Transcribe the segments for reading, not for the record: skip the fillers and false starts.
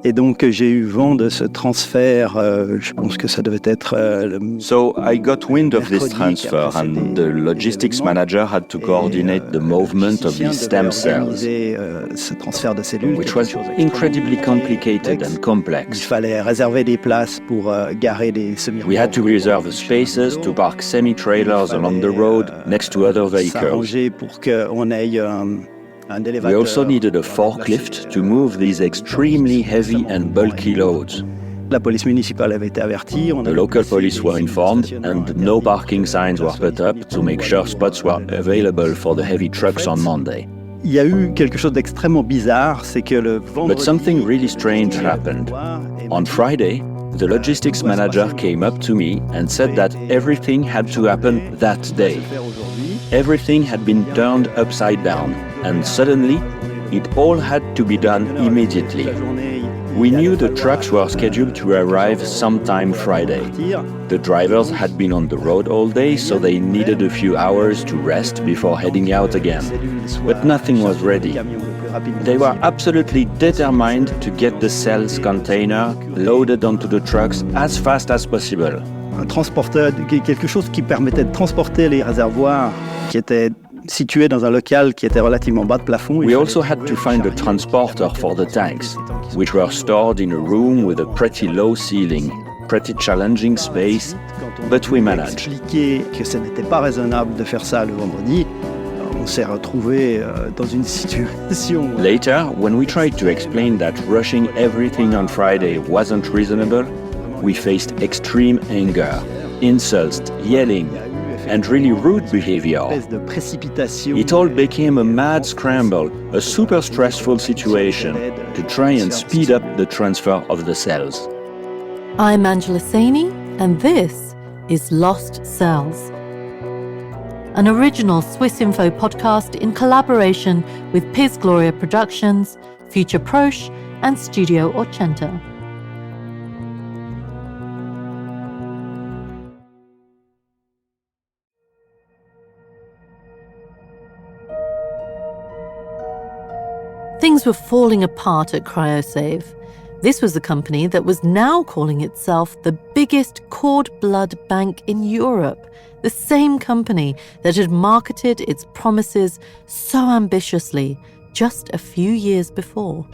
Et donc j'ai eu vent de ce transfert, je pense que ça devait être... So I got wind of this transfer and the logistics manager had to coordinate the movement of these stem cells, ce transfert de cellules, which was incredibly complicated and Il complex. fallait réserver des places pour garer des semi-remorques. We had to reserve the spaces to park semi-trailers along the road next to other vehicles. S'arranger pour qu'on ait un élévateur. We also needed a forklift to move these extremely heavy and bulky loads. La police municipale avait été avertie. The local police were informed and no parking signs were put up to make sure spots were available for the heavy trucks on Monday. Il y a eu quelque chose d'extrêmement bizarre, c'est que le vendredi... But something really strange happened. On Friday, the logistics manager came up to me and said that everything had to happen that day. Everything had been turned upside down, and suddenly, it all had to be done immediately. We knew the trucks were scheduled to arrive sometime Friday. The drivers had been on the road all day, so they needed a few hours to rest before heading out again. But nothing was ready. They were absolutely determined to get the cells container loaded onto the trucks as fast as possible. Un transporteur, quelque chose qui permettait de transporter les réservoirs qui étaient situés dans un local qui était relativement bas de plafond. We also had to find a transporter for the tanks, which were stored in a room with a pretty low ceiling, pretty challenging space, but we managed. Expliquer que ce n'était pas raisonnable de faire ça le vendredi, on s'est retrouvé dans une situation... Later, when we tried to explain that rushing everything on Friday wasn't reasonable, we faced extreme anger, insults, yelling, and really rude behavior. It all became a mad scramble, a super stressful situation to try and speed up the transfer of the cells. I'm Angela Saini, and this is Lost Cells, an original Swiss Info podcast in collaboration with Piz Gloria Productions, Future Proche, and Studio Orcenta. Things were falling apart at CryoSave. This was a company that was now calling itself the biggest cord blood bank in Europe, the same company that had marketed its promises so ambitiously just a few years before.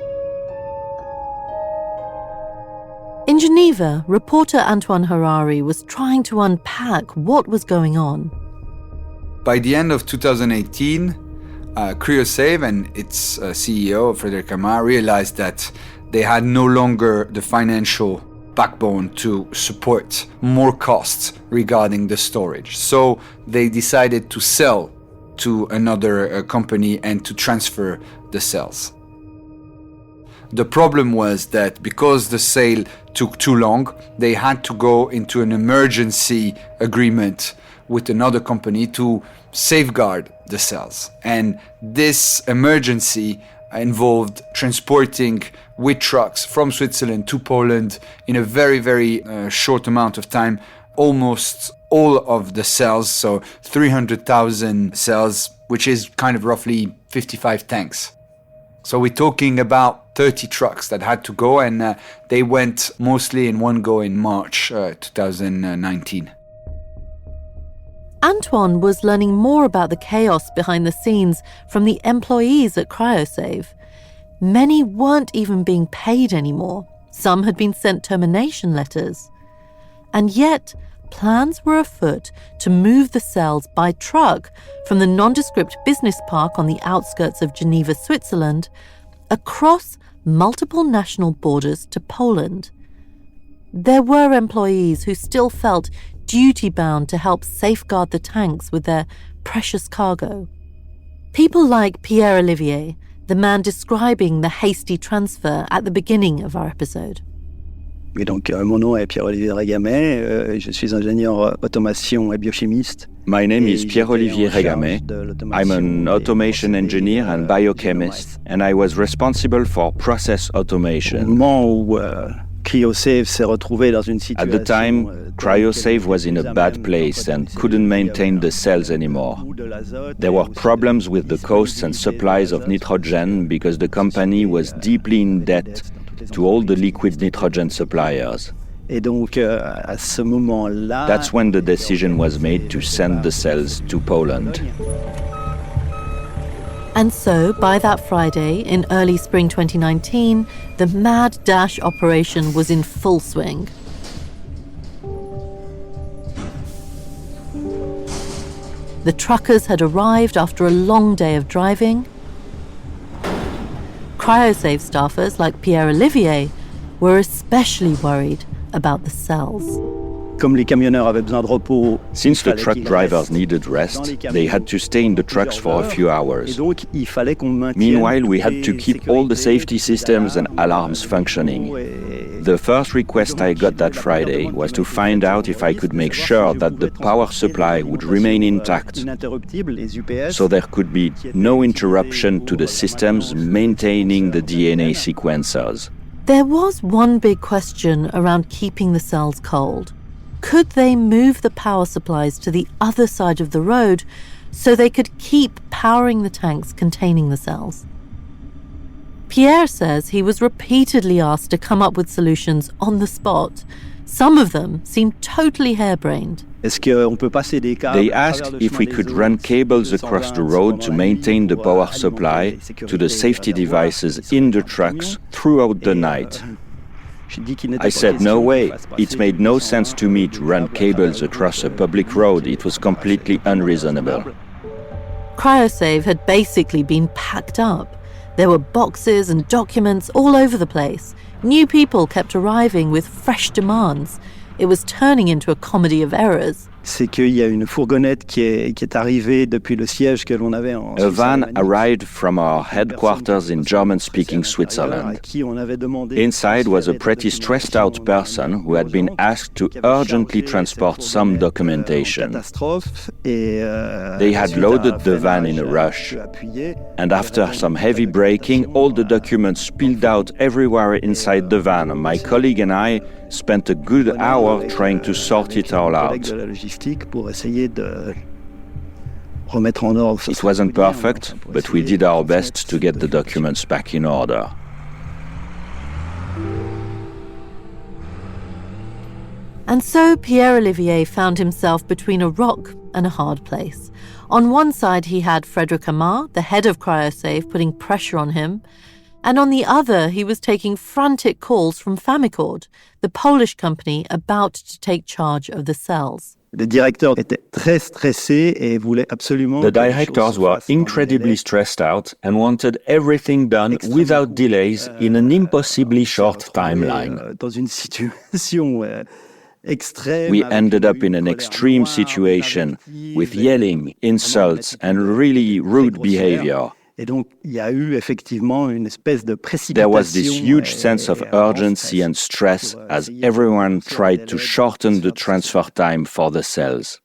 In Geneva, reporter Antoine Harari was trying to unpack what was going on. By the end of 2018, CryoSave and its CEO, Frédéric Amar, realized that they had no longer the financial backbone to support more costs regarding the storage. So they decided to sell to another company and to transfer the cells. The problem was that because the sale took too long, they had to go into an emergency agreement with another company to safeguard the cells. And this emergency involved transporting with trucks from Switzerland to Poland in a very, very short amount of time, almost all of the cells, so 300,000 cells, which is kind of roughly 55 tanks. So we're talking about 30 trucks that had to go, and they went mostly in one go in March 2019. Antoine was learning more about the chaos behind the scenes from the employees at CryoSave. Many weren't even being paid anymore. Some had been sent termination letters. And yet, plans were afoot to move the cells by truck from the nondescript business park on the outskirts of Geneva, Switzerland, across multiple national borders to Poland. There were employees who still felt duty-bound to help safeguard the tanks with their precious cargo. People like Pierre Olivier, the man describing the hasty transfer at the beginning of our episode. Et donc, mon nom est Pierre-Olivier Régamet, je suis ingénieur automation et biochimiste. My name is Pierre-Olivier Régamet. I'm an automation engineer and biochemist, and I was responsible for process automation. Au moment où CryoSave s'est retrouvé dans une situation... At the time, CryoSave was in a bad place and couldn't maintain the cells anymore. There were problems with the costs and supplies of nitrogen because the company was deeply in debt to all the liquid nitrogen suppliers. Et donc, à ce moment-là, That's when the decision was made to send the cells to Poland. And so, by that Friday, in early spring 2019, the mad dash operation was in full swing. The truckers had arrived after a long day of driving. CryoSafe staffers like Pierre-Olivier were especially worried about the cells. Comme les camionneurs avaient besoin de repos, Since the truck drivers needed rest, they had to stay in the trucks for a few et hours. donc il fallait qu'on maintienne Meanwhile, we had to les keep all the safety sécurités, systems and etc. alarms functioning. The first request I got that Friday was to find out if I could make sure that the power supply would remain intact, Ininterruptible, les UPS, so there could be no interruption to the systems maintaining the DNA sequencers. There was one big question around keeping the cells cold. Could they move the power supplies to the other side of the road so they could keep powering the tanks containing the cells? Pierre says he was repeatedly asked to come up with solutions on the spot. Some of them seemed totally harebrained. Est-ce qu'on peut passer des câbles They à asked travers le if chemin we des could eaux, run cables across the road to maintain the power supply to the safety devices in the trucks throughout the night. I said no way. It made no sense to me to run cables across a public road. It was completely unreasonable. CryoSave had basically been packed up. There were boxes and documents all over the place. New people kept arriving with fresh demands. It was turning into a comedy of errors. C'est qu'il y a une fourgonnette qui est arrivée depuis le siège que l'on avait en A Suisse van alémanique. arrived from our headquarters in German-speaking Switzerland. À qui on avait demandé Inside was a pretty stressed-out person who had been asked to urgently transport some documentation. They had loaded the van in a rush, and after some heavy braking, all the documents spilled out everywhere inside the van. My colleague and I spent a good hour trying to sort it all out. It wasn't perfect, but we did our best to get the documents back in order. And so Pierre-Olivier found himself between a rock and a hard place. On one side, he had Frédéric Amar, the head of CryoSafe, putting pressure on him. And on the other, he was taking frantic calls from Famicord, the Polish company about to take charge of the cells. The directors were incredibly stressed out and wanted everything done without delays in an impossibly short timeline. We ended up in an extreme situation with yelling, insults, and really rude behavior. There was this huge sense of urgency and stress as everyone tried to shorten the transfer time for the cells.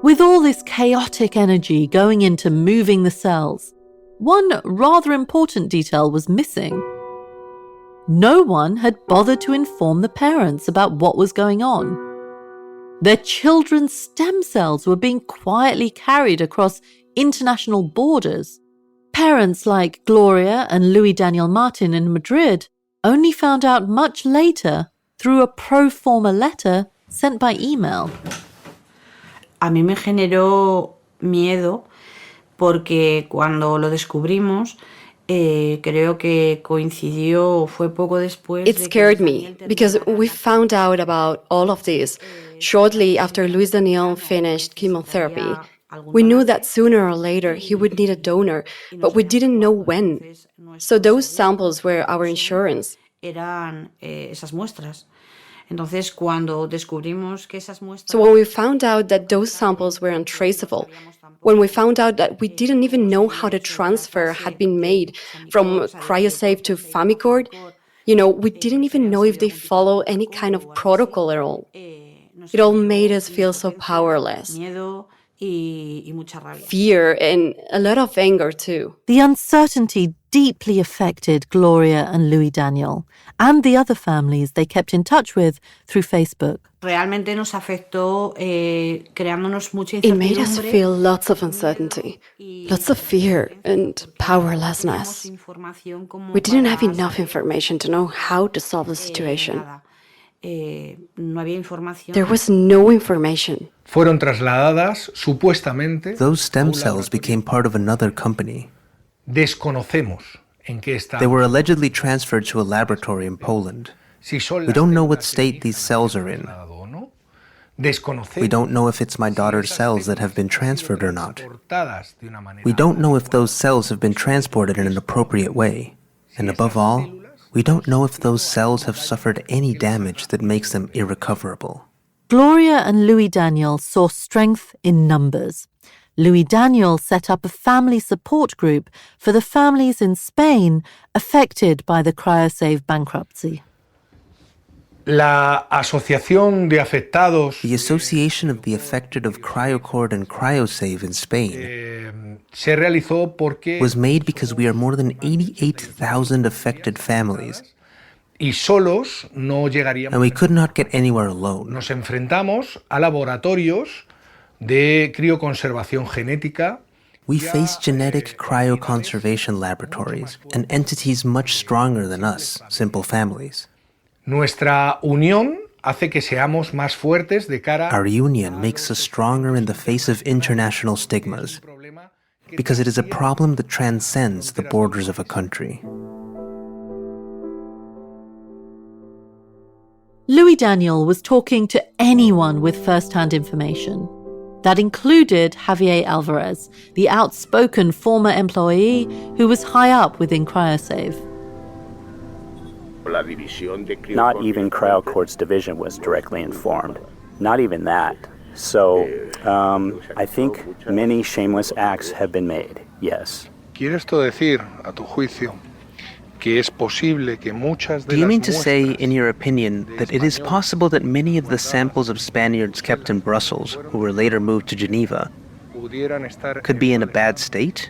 With all this chaotic energy going into moving the cells, one rather important detail was missing. No one had bothered to inform the parents about what was going on. Their children's stem cells were being quietly carried across international borders. Parents like Gloria and Louis Daniel Martin in Madrid only found out much later through a pro forma letter sent by email. A mí me generó miedo porque cuando lo descubrimos, creo que coincidió, fue poco después. It scared me because we found out about all of this shortly after Luis Daniel finished chemotherapy. We knew that sooner or later he would need a donor, but we didn't know when. So those samples were our insurance. Eran esas muestras. Entonces, cuando descubrimos que esas muestras... So when we found out that those samples were untraceable, when we found out that we didn't even know how the transfer had been made from CryoSafe to Famicord, we didn't even know if they follow any kind of protocol at all. It all made us feel so powerless. Miedo, y mucha rabia. Fear and a lot of anger too. The uncertainty deeply affected Gloria and Louis Daniel and the other families they kept in touch with through Facebook. Realmente nos afectó creándonos mucha It made us incertidumbre. feel lots of uncertainty, lots of fear and powerlessness. We didn't have enough information to know how to solve the situation. No había información. There was no information. Fueron trasladadas, supuestamente, Those stem cells became part of another company. desconocemos en qué estado. They were allegedly transferred to a laboratory in Poland. Si son We las don't know what células state que these cells are in. trasladado o no. Desconocemos We don't know if it's my si daughter's esas cells that have been células han sido transferred or not. transportadas de una manera We don't know if those cells have been transported in an appropriate way. And above all, we don't know if those cells have suffered any damage that makes them irrecoverable. Gloria and Louis Daniel saw strength in numbers. Louis Daniel set up a family support group for the families in Spain affected by the CryoSave bankruptcy. La Asociación de Afectados The Association of the Affected of CryoCord and CryoSave in Spain se realizó porque was made because we are more than 88,000 affected families, y solos no llegaríamos. and we could not get anywhere alone. Nos enfrentamos a laboratorios de crioconservación genética. We face genetic cryoconservation laboratories and entities much stronger than us, simple families. Nuestra unión hace que seamos más fuertes de cara Our union makes us stronger in the face of international stigmas, because it is a problem that transcends the borders of a country. Louis Daniel was talking to anyone with first-hand information. That included Javier Alvarez, the outspoken former employee who was high up within CryoSave. Not even CryoCord's division was directly informed. Not even that. So, I think many shameless acts have been made, yes. ¿Quiere esto decir, a tu juicio, que es posible que muchas de Do you las mean to say, muestras in your opinion, that it is possible that many of the samples of Spaniards kept in Brussels, who were later moved to Geneva, pudieran estar could be in a bad state?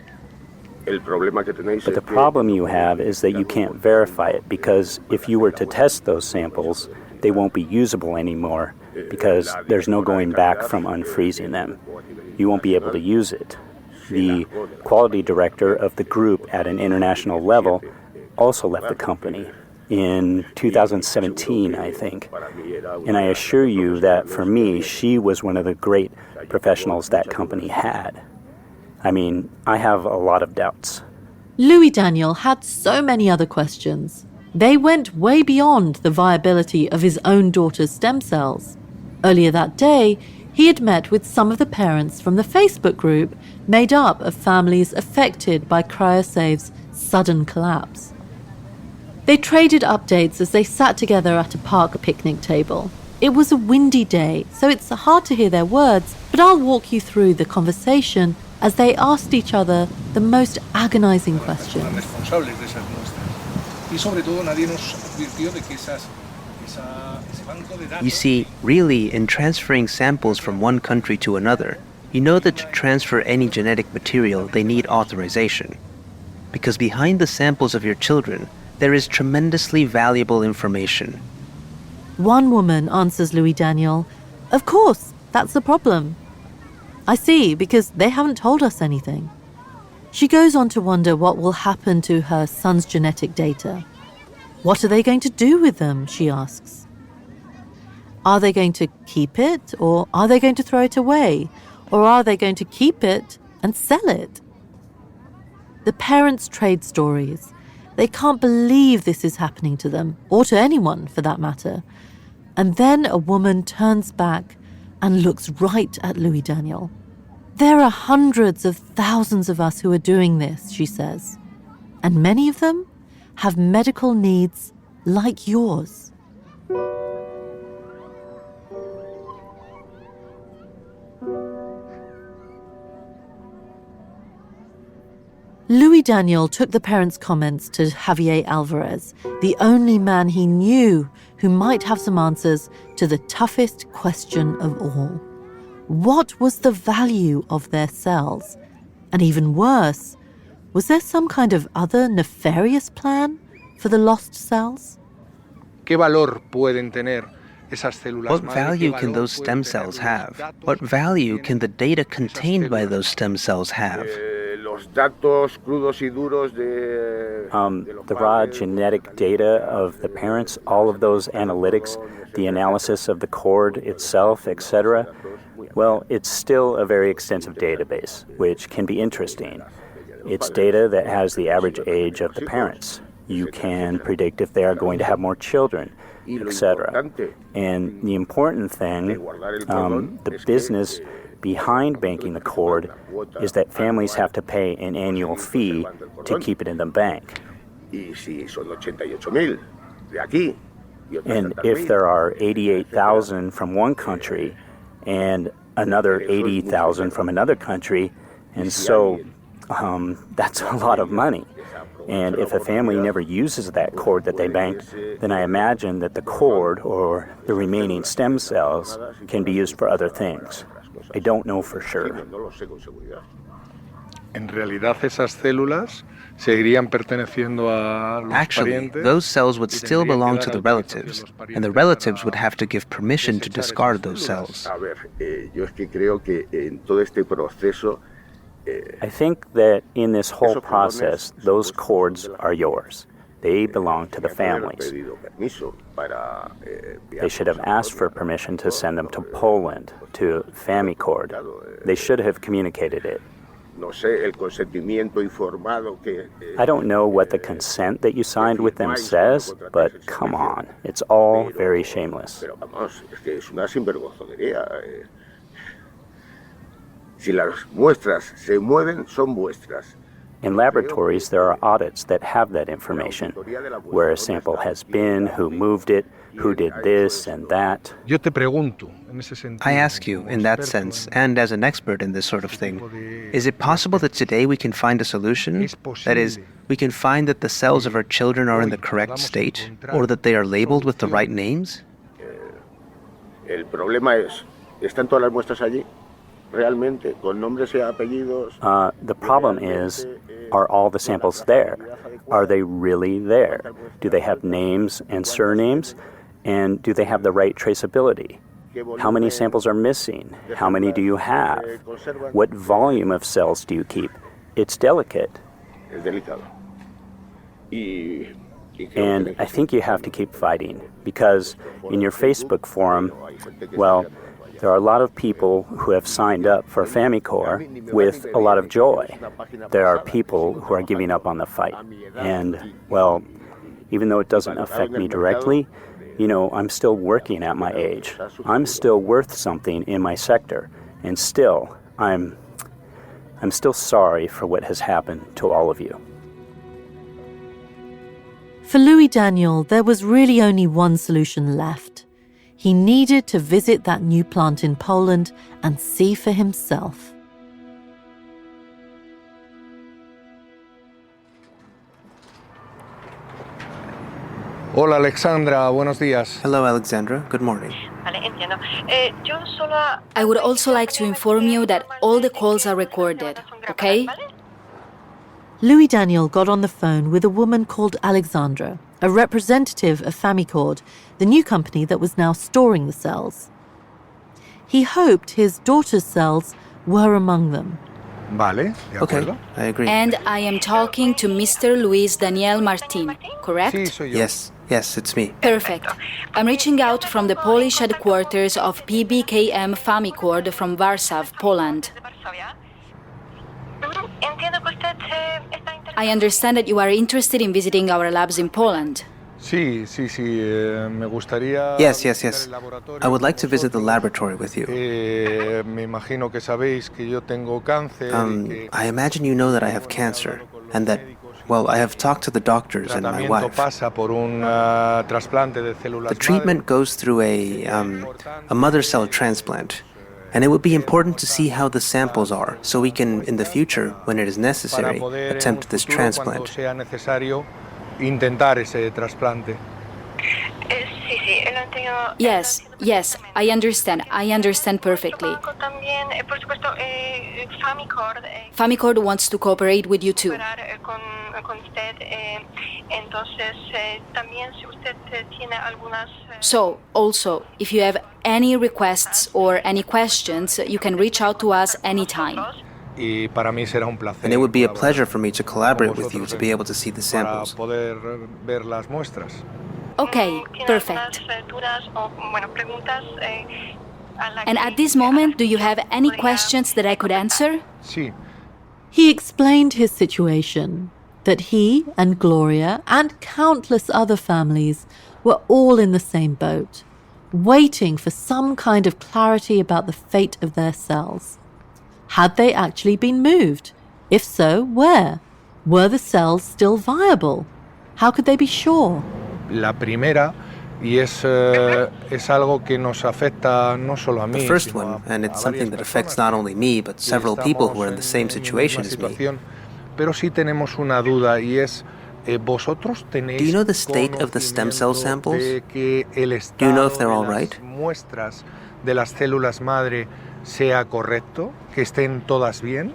But the problem you have is that you can't verify it, because if you were to test those samples, they won't be usable anymore, because there's no going back from unfreezing them. You won't be able to use it. The quality director of the group at an international level also left the company in 2017, I think. And I assure you that for me, she was one of the great professionals that company had. I mean, I have a lot of doubts. Louis Daniel had so many other questions. They went way beyond the viability of his own daughter's stem cells. Earlier that day, he had met with some of the parents from the Facebook group made up of families affected by CryoSave's sudden collapse. They traded updates as they sat together at a park picnic table. It was a windy day, so it's hard to hear their words, but I'll walk you through the conversation as they asked each other the most agonizing questions. responsables de esas muestras. Y sobre todo nadie nos advirtió de que ese banco de datos. You see, really, in transferring samples from one country to another, you know that to transfer any genetic material, they need authorization. Because behind the samples of your children, there is tremendously valuable information. One woman answers Louis Daniel, "Of course, that's the problem." "I see, because they haven't told us anything." She goes on to wonder what will happen to her son's genetic data. What are they going to do with them, she asks. Are they going to keep it, or are they going to throw it away? Or are they going to keep it and sell it? The parents trade stories. They can't believe this is happening to them, or to anyone for that matter. And then a woman turns back and looks right at Louis Daniel. "There are hundreds of thousands of us who are doing this," she says. "And many of them have medical needs like yours." Louis Daniel took the parents' comments to Javier Alvarez, the only man he knew who might have some answers to the toughest question of all. What was the value of their cells? And even worse, was there some kind of other nefarious plan for the lost cells? ¿Qué valor pueden tener esas células What madre? value ¿Qué can valor those stem pueden tener cells los have? datos What value can the data esas contained by células? those stem cells have? Los datos crudos y duros de The raw genetic data of the parents, all of those analytics, the analysis of the cord itself, etc., well, it's still a very extensive database, which can be interesting. It's data that has the average age of the parents. You can predict if they are going to have more children, etc. And the important thing, the business behind banking the cord, is that families have to pay an annual fee to keep it in the bank. And if there are 88,000 from one country and another 80,000 from another country, and so that's a lot of money. And if a family never uses that cord that they banked, then I imagine that the cord or the remaining stem cells can be used for other things. I don't know for sure. En realidad esas células seguirían perteneciendo a los Actually, parientes. those cells would y still tendrían que belong dar to the autorización relatives, los and the parientes relatives would para have to give permission to desechar discard esas those células. cells. A ver, yo es que creo que en todo este proceso I think that in this whole process, those cords are yours. They belong to the families. They should have asked for permission to send them to Poland, to FamiCord. They should have communicated it. I don't know what the consent that you signed with them says, but come on, it's all very shameless. Si las muestras se mueven, son vuestras. In laboratories, there are audits that have that information, where a sample has been, who moved it, who did this and that. Yo te pregunto, en ese sentido, I ask you, in that sense, and as an expert in this sort of thing, is it possible that today we can find a solution? That is, we can find that the cells of our children are in the correct state, or that they are labeled with the right names? El problema es, ¿están todas las muestras allí? Realmente, con nombres y apellidos. The problem is, are all the samples there? Are they really there? Do they have names and surnames? And do they have the right traceability? How many samples are missing? How many do you have? What volume of cells do you keep? It's delicate. Es delicado. And I think you have to keep fighting, because in your Facebook forum, well, there are a lot of people who have signed up for FamiCord with a lot of joy. There are people who are giving up on the fight. And, well, even though it doesn't affect me directly, you know, I'm still working at my age. I'm still worth something in my sector. And still, I'm still sorry for what has happened to all of you. For Louis Daniel, there was really only one solution left. He needed to visit that new plant in Poland and see for himself. Hola Alexandra, buenos días. Hello, Alexandra. Good morning. I would also like to inform you that all the calls are recorded, okay? Louis Daniel got on the phone with a woman called Alexandra, a representative of FamiCord, the new company that was now storing the cells. He hoped his daughter's cells were among them. Vale, de acuerdo. Okay, I agree. And I am talking to Mr. Luis Daniel Martin, correct? Sí, soy yo. Yes, it's me. Perfect. I'm reaching out from the Polish headquarters of PBKM FamiCord from Warsaw, Poland. I understand that you are interested in visiting our labs in Poland. Sí, me gustaría. Yes. I would like to visit the laboratory with you. Me imagino que sabéis que yo tengo cáncer. I imagine you know that I have cancer, and that, well, I have talked to the doctors and my wife. Pasa por un trasplante de células The treatment goes through a mother cell transplant. And it would be important to see how the samples are, so we can, in the future, when it is necessary, attempt this transplant. Cuando sea necesario, intentar ese trasplante. Yes, I understand perfectly. Famicord wants to cooperate with you too. So, also, if you have any requests or any questions, you can reach out to us anytime. And it would be a pleasure for me to collaborate with you to be able to see the samples. Okay, perfect. And at this moment, do you have any questions that I could answer? He explained his situation, that he and Gloria and countless other families were all in the same boat, waiting for some kind of clarity about the fate of their cells. Had they actually been moved? If so, where? Were the cells still viable? How could they be sure? La primera, y es algo que nos afecta no solo a mí, The first one, and it's something that affects not only me, but several people who are in the same situation as me. Pero sí tenemos una duda y es, vosotros tenéis Do you know the state of the stem cell samples? de que el Do you know if estado they're all de las right? muestras de las células madre sea correcto, que estén todas bien,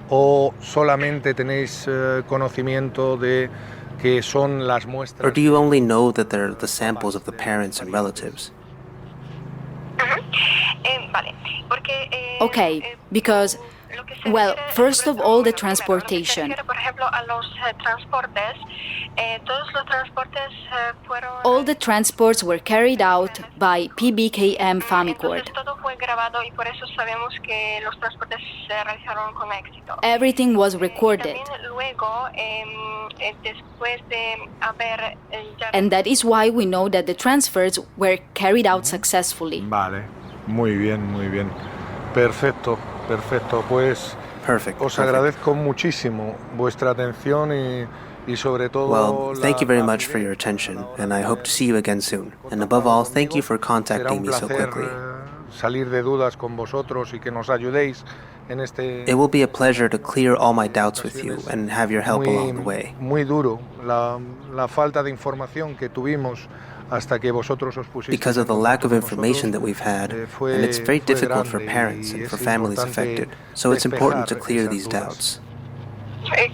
o solamente tenéis conocimiento de que son las muestras? Or do you only know that they're the samples of the parents and relatives? Okay, because, well, first of all, the transportation. All the transports were carried out by PBKM Famicord. Everything was recorded. And that is why we know that the transfers were carried out successfully. Vale, muy bien. Perfecto. Pues os agradezco muchísimo vuestra atención y sobre todo. Well, thank you very much for your attention, and I hope to see you again soon. And above all, thank you for contacting me so quickly. Salir de dudas con vosotros y que nos ayudéis en este. It will be a pleasure to clear all my doubts with you and have your help along the way. Muy duro la falta de información que tuvimos hasta que vosotros os pusisteis. Because of the lack of information that we've had, and it's very difficult for parents and for families affected. So it's important to clear these doubts.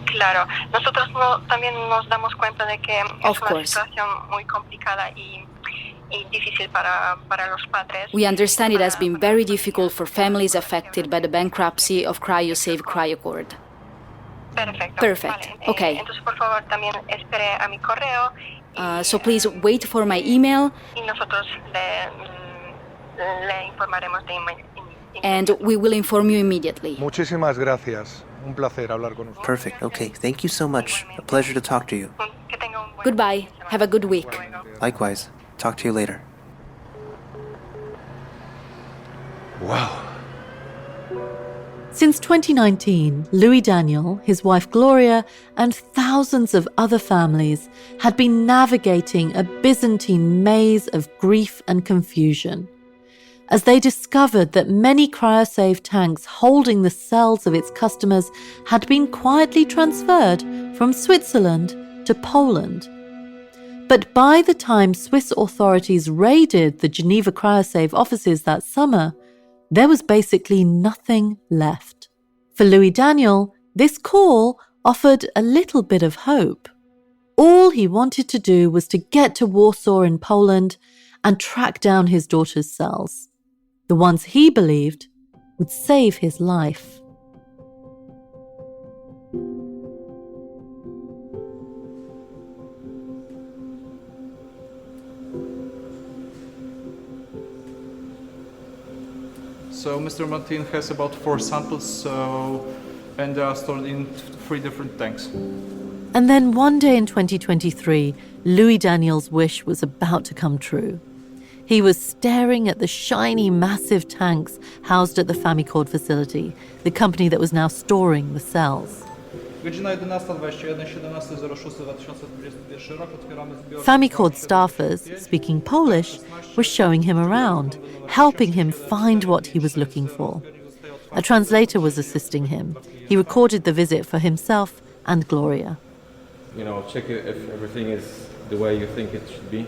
Claro, nosotros también nos damos cuenta de que Of es una course. situación muy complicada y difícil para los padres. We understand it has been very difficult for families affected by the bankruptcy of CryoSave Cryocord. Perfect. Vale. Okay. Entonces, por favor, también espere a mi correo. So please wait for my email, Y nosotros le informaremos de inmediato. and we will inform you immediately. Muchísimas gracias. Un placer hablar con ustedes. Perfect. Okay. Thank you so much. A pleasure to talk to you. Que tenga un buen Goodbye. Have a good week. Likewise. Talk to you later. Wow. Since 2019, Louis Daniel, his wife Gloria, and thousands of other families had been navigating a Byzantine maze of grief and confusion as they discovered that many CryoSave tanks holding the cells of its customers had been quietly transferred from Switzerland to Poland. But by the time Swiss authorities raided the Geneva CryoSave offices that summer, there was basically nothing left. For Louis Daniel, this call offered a little bit of hope. All he wanted to do was to get to Warsaw in Poland and track down his daughter's cells, the ones he believed would save his life. So Mr. Martin has about 4 samples, and they are stored in 3 different tanks. And then one day in 2023, Louis Daniel's wish was about to come true. He was staring at the shiny, massive tanks housed at the Famicord facility, the company that was now storing the cells. Famicord staffers, speaking Polish, were showing him around, helping him find what he was looking for. A translator was assisting him. He recorded the visit for himself and Gloria. Check if everything is the way you think it should be.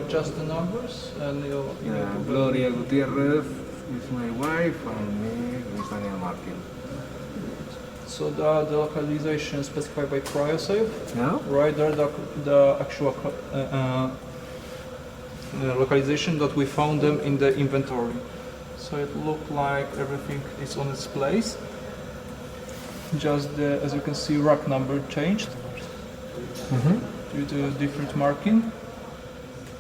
Just the numbers and Gloria Gutierrez is my wife and me is Daniel Martin. So the localization specified by CryoSafe. Yeah. Right there, the actual localization that we found them in the inventory. So it looked like everything is on its place. Just the, as you can see, rack number changed due to different marking.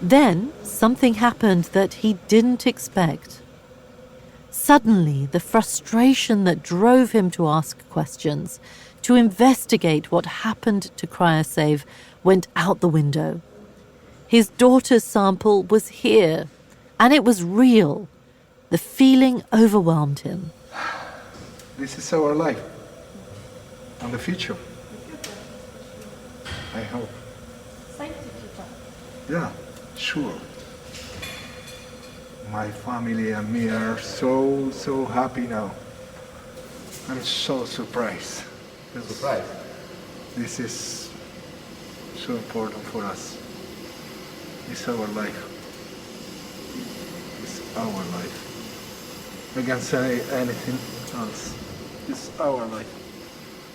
Then something happened that he didn't expect. Suddenly, the frustration that drove him to ask questions, to investigate what happened to CryoSave, went out the window. His daughter's sample was here, and it was real. The feeling overwhelmed him. This is our life and the future. I hope. Yeah, sure. My family and me are so happy now. I'm so surprised. Surprised? This is so important for us. It's our life. It's our life. I can't say anything else. It's our life.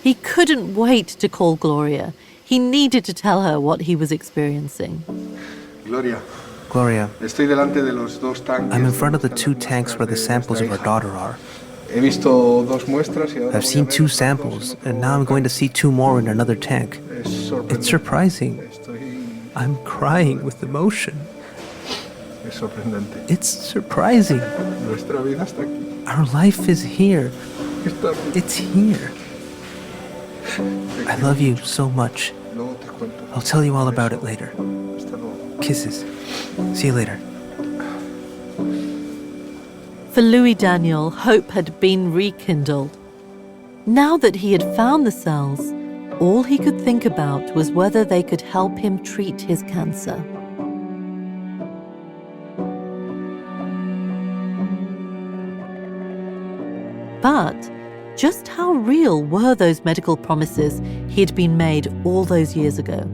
He couldn't wait to call Gloria. He needed to tell her what he was experiencing. Gloria. Gloria, Estoy delante de los dos tanques. I'm in front of the 2 tanks where the samples of our daughter are. He visto dos muestras y ahora I've seen 2 samples, and now I'm going to see 2 more in another tank. It's surprising. I'm crying with emotion. Es sorprendente. It's surprising. Nuestra vida está aquí. Our life is here. Está aquí. It's here. I love you so much. Luego te cuento. I'll tell you all about it later. Hasta luego. Kisses. See you later. For Louis Daniel, hope had been rekindled. Now that he had found the cells, all he could think about was whether they could help him treat his cancer. But just how real were those medical promises he had been made all those years ago?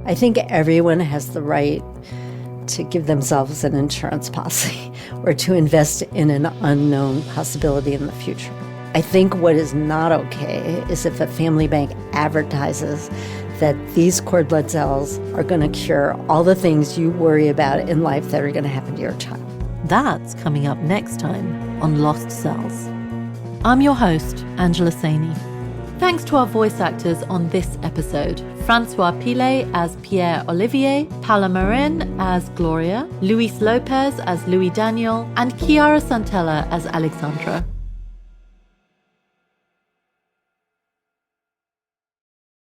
I think everyone has the right to give themselves an insurance policy or to invest in an unknown possibility in the future. I think what is not okay is if a family bank advertises that these cord blood cells are going to cure all the things you worry about in life that are going to happen to your child. That's coming up next time on Lost Cells. I'm your host, Angela Saini. Thanks to our voice actors on this episode: Francois Pilet as Pierre Olivier, Paula Marin as Gloria, Luis Lopez as Louis Daniel, and Chiara Santella as Alexandra.